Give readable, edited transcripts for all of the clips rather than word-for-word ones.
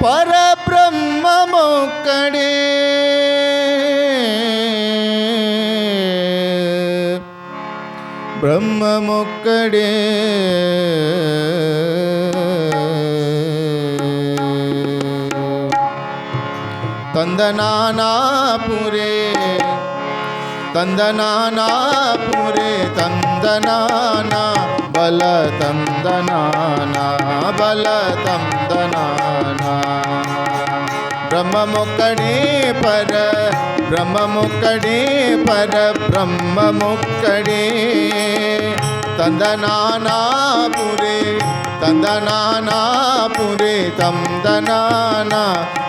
పరబ్రహ్మమొక్కడే బ్రహ్మమొక్కడే తందనానాపురే తందనానాపురే తందనానా బల తందనానా బల తందనానా బ్రహ్మమొక్కడే పర బ్రహ్మమొక్కడే పర బ్రహ్మమొక్కడే తందనానాపురే తందనానాపురే తందనానా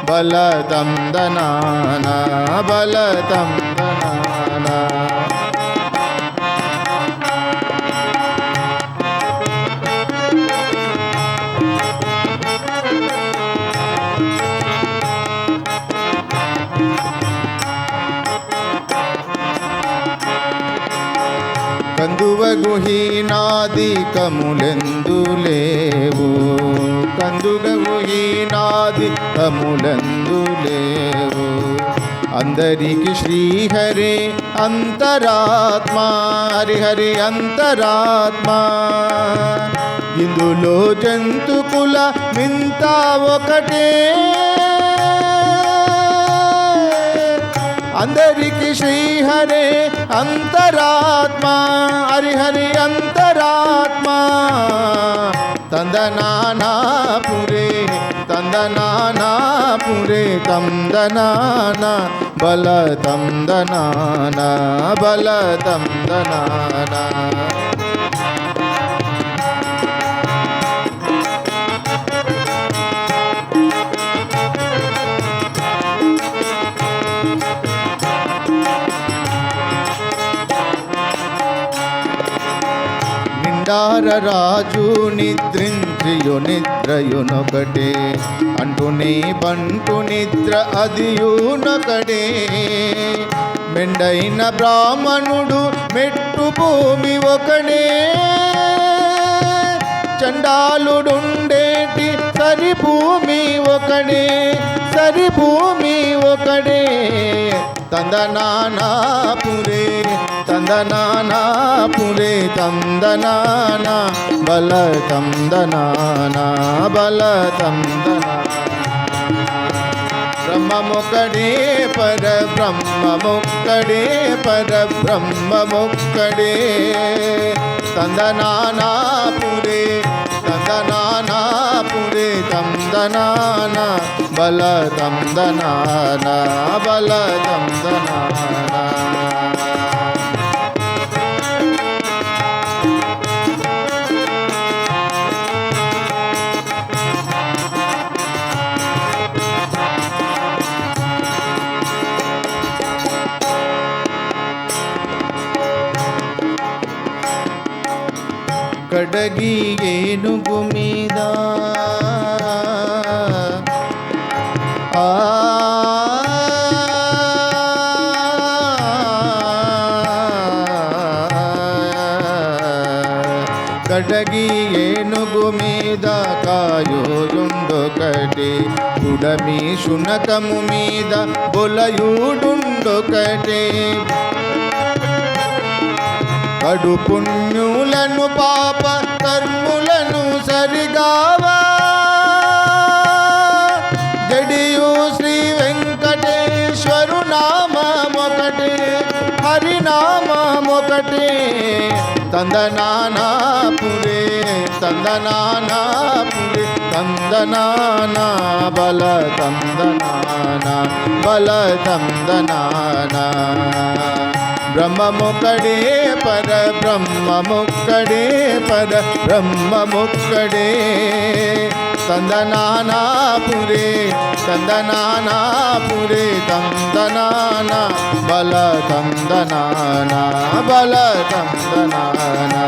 బల తందనానా బల తందనానా కందువగుహీనాదికములెందు లేవు కందువగుహీనాదికములెందు లేవు అందరికి శ్రీహరే అంతరాత్మ హరిహరి అంతరాత్మ ఇందులో జంతుకుల మింత ఒకటే అందరికి శ్రీహరే అంతరాత్మ హరిహరి అంతరాత్మ తందనానాపురే తందనానాపురే తందనానా బల తందనానా బల తందనానా రాజు నిద్రింద్రియు నిద్రయునొకటే అంటునే బంటు నిద్ర అదియునొకటే మెండైన బ్రాహ్మణుడు మెట్టు భూమి ఒకడే చండాలుడుండేటి సరి భూమి ఒకడే సరి భూమి ఒకడే తందనానాపురే తందనానాపురే తందనానా బల తందనానా బల తందనానా బ్రహ్మమొక్కడే పర బ్రహ్మమొక్కడే పర బ్రహ్మమొక్కడే తందనానాపురే తందనానాపురే తందనానా బల తందనానా బల తందనానా కడగి ఏనుగు మీద కడగి ఏనుగు మీద కాయోయుండొకటి పుడమి శునకము మీద బొలయుడుండొకటి కడు పుణ్యులను పాప కర్ములను సరిగావా జడియు శ్రీ వెంకటేశ్వరు నామమొకటే హరినామమొకటే తందనానాపురే తందనానాపురే తందనానా బల తందనానా బల తందనానా బ్రహ్మమొక్కడే పర బ్రహ్మమొక్కడే పర బ్రహ్మమొక్కడే తందనానాపురే తందనానాపురే తందనానా బల తందనానా బల తందనానా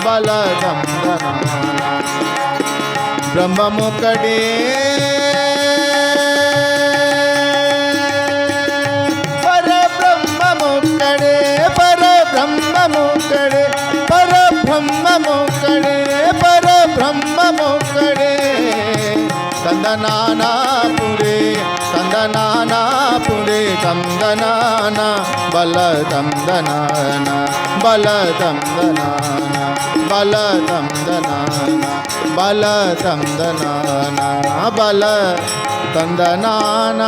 బల తందనానా బ్రహ్మమొక్కడే పరబ్రహ్మమొక్కడే పరబ్రహ్మమొక్కడే పరబ్రహ్మమొక్కడే ತಂದನಾನ ಪುರೇ ತಂದನಾನ ಪುರೇ ತಂದನಾನ ಬಲ ತಂದನಾನ ಬಲ ತಂದನಾನ ಬಲ ತಂದನಾನ ಬಲ ತಂದನಾನ ಬಲ ತಂದನಾನ